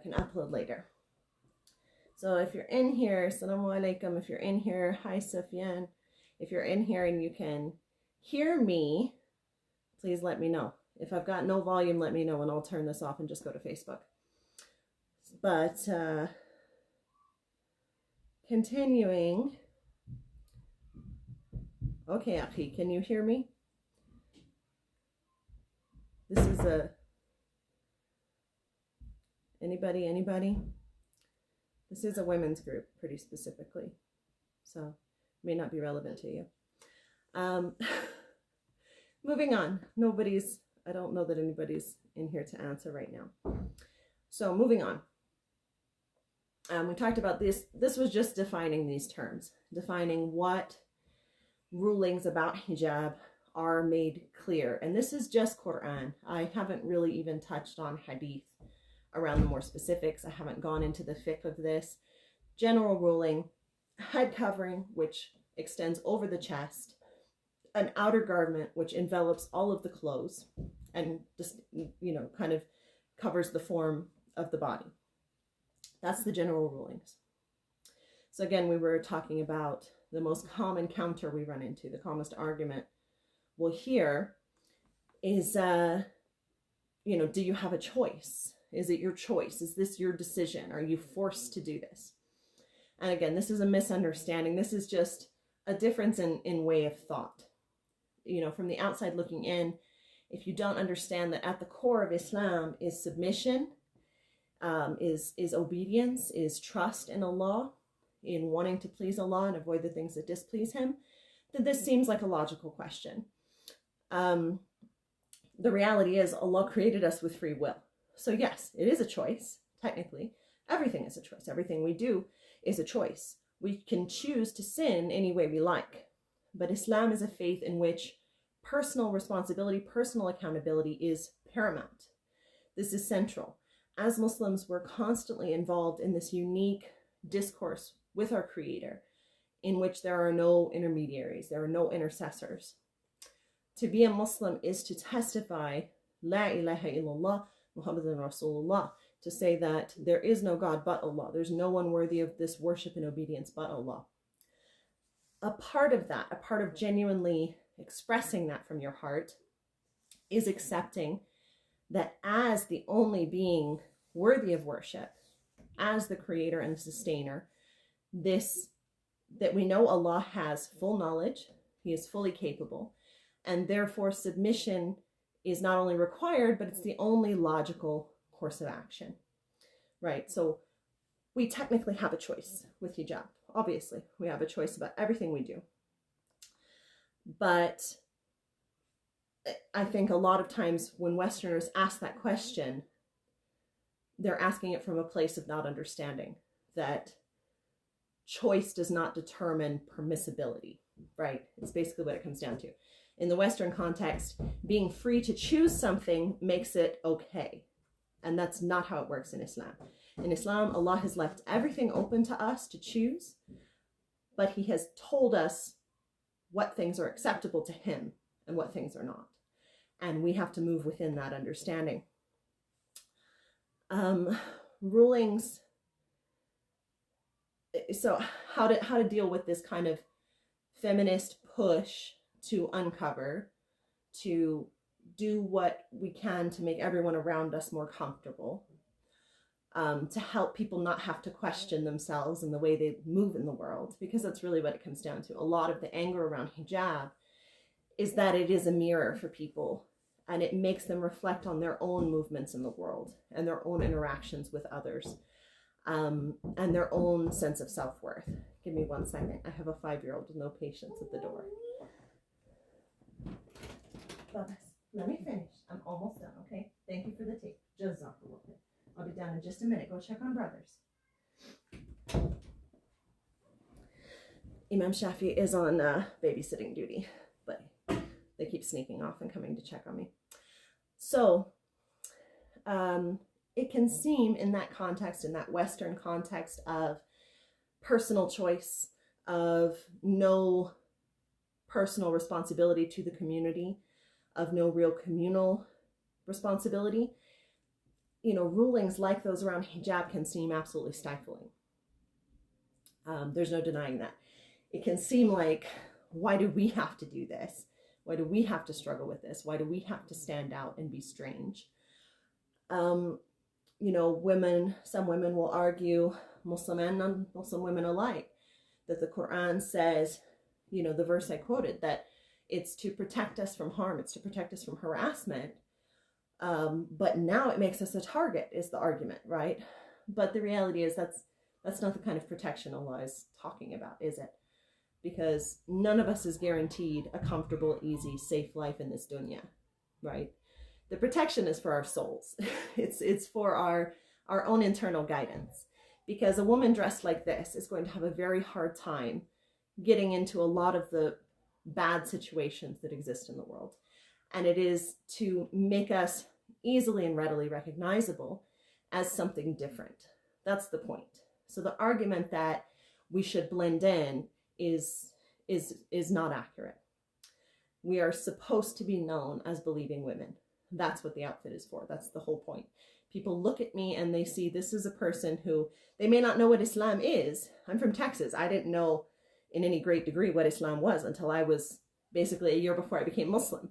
can upload later. So if you're in here, assalamu alaikum, if you're in here, hi Sufyan, if you're in here and you can hear me, please let me know. If I've got no volume, let me know and I'll turn this off and just go to Facebook. But continuing. Okay, Akhi, can you hear me? This is a... Anybody? This is a women's group, pretty specifically. So, may not be relevant to you. Moving on. I don't know that anybody's in here to answer right now. So, moving on. We talked about this. This was just defining these terms. Defining what rulings about hijab are made clear. And this is just Quran. I haven't really even touched on hadith around the more specifics. I haven't gone into the fiqh of this. General ruling, head covering, which extends over the chest, an outer garment, which envelops all of the clothes and just, kind of covers the form of the body. That's the general rulings. So again, we were talking about the most common counter we run into, the commonest argument we'll hear is, do you have a choice? Is it your choice? Is this your decision? Are you forced to do this? And again, this is a misunderstanding. This is just a difference in way of thought. From the outside looking in, if you don't understand that at the core of Islam is submission, is obedience, is trust in Allah, in wanting to please Allah and avoid the things that displease Him, then this seems like a logical question. The reality is Allah created us with free will. So yes, it is a choice, technically. Everything is a choice. Everything we do is a choice. We can choose to sin any way we like. But Islam is a faith in which personal responsibility, personal accountability is paramount. This is central. As Muslims, we're constantly involved in this unique discourse with our Creator, in which there are no intermediaries, there are no intercessors. To be a Muslim is to testify, La ilaha illallah, Muhammadan Rasulullah, to say that there is no God but Allah. There's no one worthy of this worship and obedience but Allah. A part of that, a part of genuinely expressing that from your heart, is accepting that as the only being worthy of worship, as the creator and the sustainer, that we know Allah has full knowledge, He is fully capable, and therefore submission is not only required, but it's the only logical course of action, right? So we technically have a choice with hijab. Obviously, we have a choice about everything we do. But I think a lot of times when Westerners ask that question, they're asking it from a place of not understanding that choice does not determine permissibility, right? It's basically what it comes down to. In the Western context, being free to choose something makes it okay. And that's not how it works in Islam. In Islam, Allah has left everything open to us to choose, but He has told us what things are acceptable to Him and what things are not. And we have to move within that understanding. Rulings. So how to deal with this kind of feminist push to uncover, to do what we can to make everyone around us more comfortable, to help people not have to question themselves and the way they move in the world, because that's really what it comes down to. A lot of the anger around hijab is that it is a mirror for people, and it makes them reflect on their own movements in the world and their own interactions with others, and their own sense of self-worth. Give me 1 second. I have a 5-year-old with no patience at the door. Let me finish. I'm almost done, okay? Thank you for the tape. Jazakallah. I'll be done in just a minute. Go check on brothers. Imam Shafi is on babysitting duty, but they keep sneaking off and coming to check on me. So, it can seem in that context, in that Western context of personal choice, of no personal responsibility to the community, of no real communal responsibility, rulings like those around hijab can seem absolutely stifling. There's no denying that. It can seem like, why do we have to do this? Why do we have to struggle with this? Why do we have to stand out and be strange? Some women will argue, Muslim and non-Muslim women alike, that the Quran says, the verse I quoted, that it's to protect us from harm, it's to protect us from harassment. But now it makes us a target, is the argument, right? But the reality is that's not the kind of protection Allah is talking about, is it? Because none of us is guaranteed a comfortable, easy, safe life in this dunya, right? The protection is for our souls. It's for our own internal guidance. Because a woman dressed like this is going to have a very hard time getting into a lot of the bad situations that exist in the world. And it is to make us easily and readily recognizable as something different. That's the point. So the argument that we should blend in is not accurate. We are supposed to be known as believing women. That's what the outfit is for. That's the whole point. People look at me and they see this is a person who, they may not know what Islam is. I'm from Texas. I didn't know in any great degree what Islam was until I was basically a year before I became Muslim.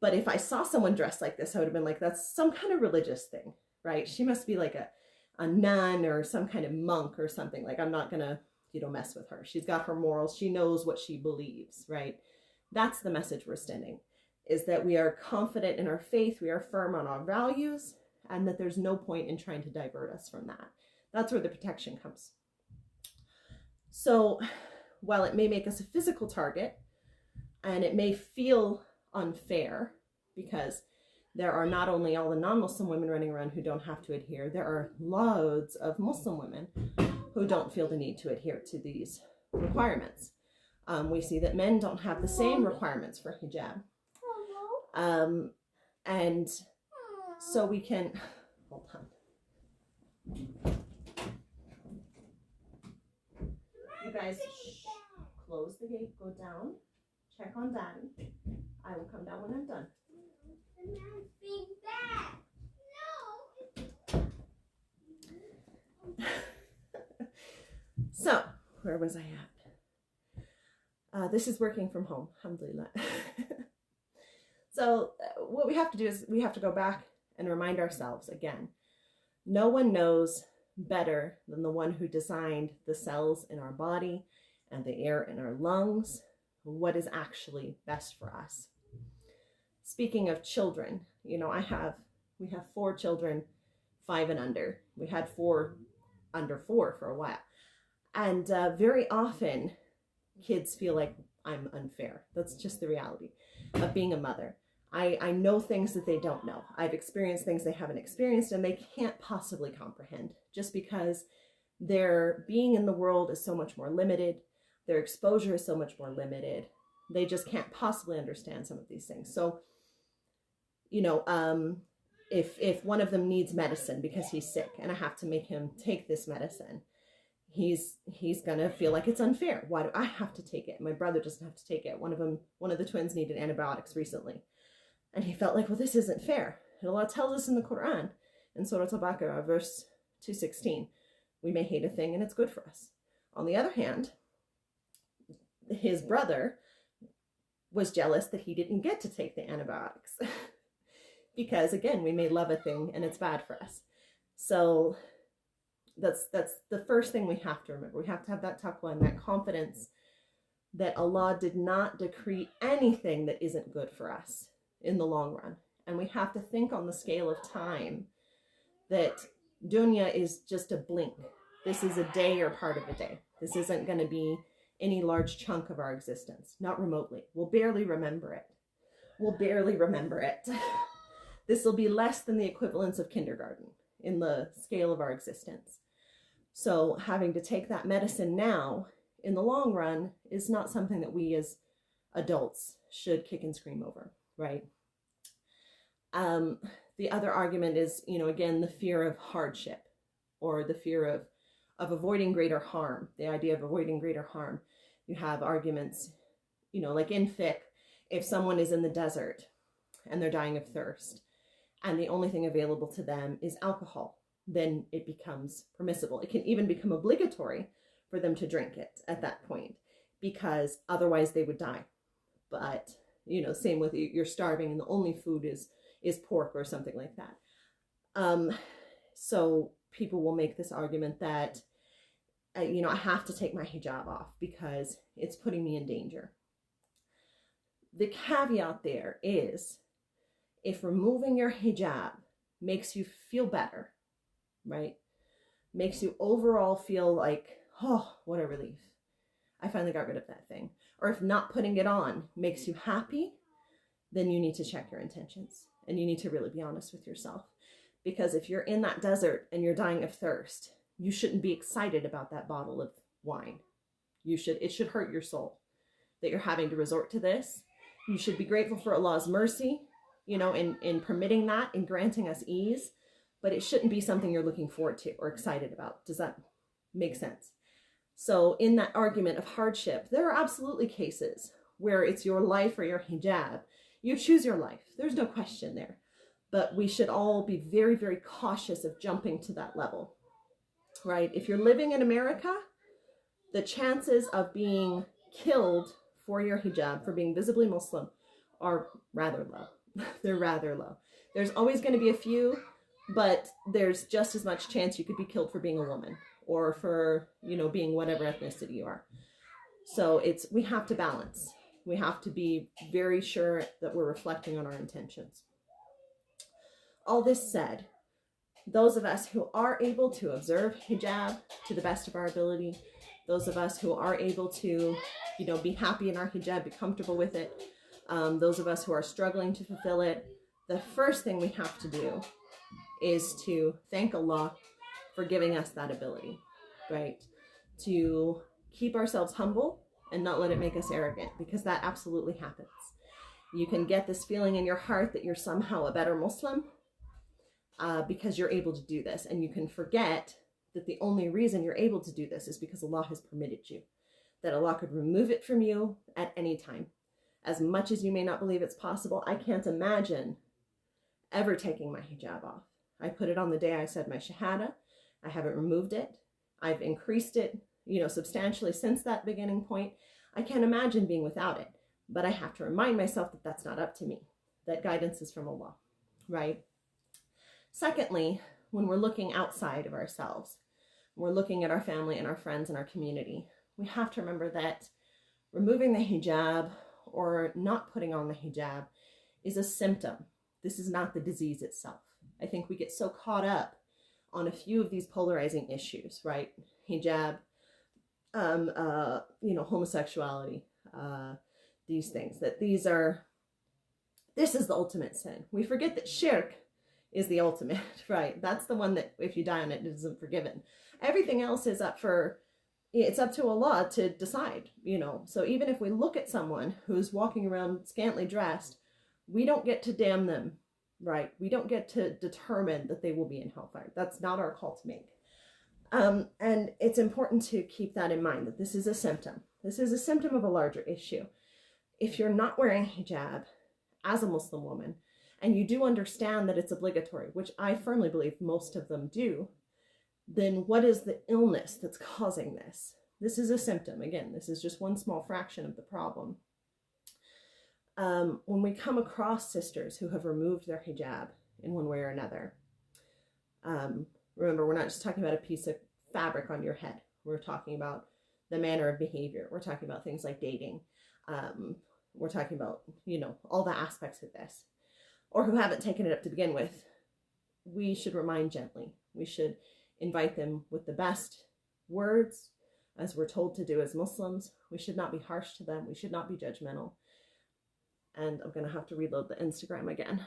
But if I saw someone dressed like this, I would have been like, that's some kind of religious thing, right? She must be like a nun or some kind of monk or something. Like, I'm not gonna, mess with her. She's got her morals. She knows what she believes, right? That's the message we're sending, is that we are confident in our faith, we are firm on our values, and that there's no point in trying to divert us from that. That's where the protection comes. So while it may make us a physical target, and it may feel unfair, because there are not only all the non-Muslim women running around who don't have to adhere, there are loads of Muslim women who don't feel the need to adhere to these requirements. We see that men don't have the same requirements for hijab. And so we can, hold on. You guys, close the gate, go down, check on Daddy. I will come down when I'm done. So, where was I at? This is working from home, alhamdulillah. So what we have to do is we have to go back and remind ourselves again, no one knows better than the one who designed the cells in our body and the air in our lungs, what is actually best for us. Speaking of children, we have 4 children, 5 and under. We had 4 under 4 for a while. And very often kids feel like I'm unfair. That's just the reality of being a mother. I know things that they don't know. I've experienced things they haven't experienced, and they can't possibly comprehend, just because their being in the world is so much more limited. Their exposure is so much more limited. They just can't possibly understand some of these things. So, if one of them needs medicine because he's sick and I have to make him take this medicine, he's gonna feel like it's unfair. Why do I have to take it? My brother doesn't have to take it. One of the twins needed antibiotics recently, and he felt like, well, this isn't fair. And Allah tells us in the Quran, in Surah Al-Baqarah, verse 216, we may hate a thing and it's good for us. On the other hand, his brother was jealous that he didn't get to take the antibiotics because, again, we may love a thing and it's bad for us. So that's the first thing we have to remember. We have to have that taqwa and that confidence that Allah did not decree anything that isn't good for us in the long run. And we have to think on the scale of time that dunya is just a blink. This is a day or part of a day. This isn't going to be any large chunk of our existence, not remotely. We'll barely remember it. This will be less than the equivalence of kindergarten in the scale of our existence. So having to take that medicine now, in the long run, is not something that we as adults should kick and scream over, right? The other argument is, again, the fear of hardship, or the fear of avoiding greater harm, the idea of avoiding greater harm. You have arguments, like in fiqh, if someone is in the desert and they're dying of thirst, and the only thing available to them is alcohol, then it becomes permissible. It can even become obligatory for them to drink it at that point, because otherwise they would die. But, same with you're starving and the only food is pork or something like that. So people will make this argument that, I have to take my hijab off because it's putting me in danger. The caveat there is, if removing your hijab makes you feel better, right? Makes you overall feel like, oh, what a relief. I finally got rid of that thing. Or if not putting it on makes you happy, then you need to check your intentions. And you need to really be honest with yourself. Because if you're in that desert and you're dying of thirst, you shouldn't be excited about that bottle of wine. It should hurt your soul that you're having to resort to this. You should be grateful for Allah's mercy, in permitting that and granting us ease. But it shouldn't be something you're looking forward to or excited about. Does that make sense? So in that argument of hardship, there are absolutely cases where it's your life or your hijab. You choose your life. There's no question there. But we should all be very, very cautious of jumping to that level, right? If you're living in America, the chances of being killed for your hijab, for being visibly Muslim, are rather low. They're rather low. There's always going to be a few, but there's just as much chance you could be killed for being a woman or for, being whatever ethnicity you are. So we have to balance. We have to be very sure that we're reflecting on our intentions. All this said, those of us who are able to observe hijab to the best of our ability, those of us who are able to, be happy in our hijab, be comfortable with it, those of us who are struggling to fulfill it, the first thing we have to do is to thank Allah for giving us that ability, right? To keep ourselves humble and not let it make us arrogant, because that absolutely happens. You can get this feeling in your heart that you're somehow a better Muslim because you're able to do this, and you can forget that the only reason you're able to do this is because Allah has permitted you, that Allah could remove it from you at any time. As much as you may not believe it's possible, I can't imagine ever taking my hijab off. I put it on the day I said my shahada. I haven't removed it. I've increased it, substantially since that beginning point. I can't imagine being without it, but I have to remind myself that that's not up to me, that guidance is from Allah, right? Secondly, when we're looking outside of ourselves, we're looking at our family and our friends and our community, we have to remember that removing the hijab or not putting on the hijab is a symptom. This is not the disease itself. I think we get so caught up on a few of these polarizing issues, right? Hijab, homosexuality, these things, that this is the ultimate sin. We forget that shirk is the ultimate, right? That's the one that if you die on it, it isn't forgiven. Everything else is it's up to Allah to decide, So even if we look at someone who's walking around scantily dressed, we don't get to damn them, right? We don't get to determine that they will be in hellfire. That's not our call to make. And it's important to keep that in mind, that this is a symptom. This is a symptom of a larger issue. If you're not wearing hijab as a Muslim woman, and you do understand that it's obligatory, which I firmly believe most of them do, then what is the illness that's causing this? This is a symptom. Again, this is just one small fraction of the problem. When we come across sisters who have removed their hijab in one way or another, remember, we're not just talking about a piece of fabric on your head. We're talking about the manner of behavior. We're talking about things like dating. We're talking about, all the aspects of this. Or who haven't taken it up to begin with. We should remind gently. We should invite them with the best words, as we're told to do as Muslims. We should not be harsh to them. We should not be judgmental. And I'm going to have to reload the Instagram again.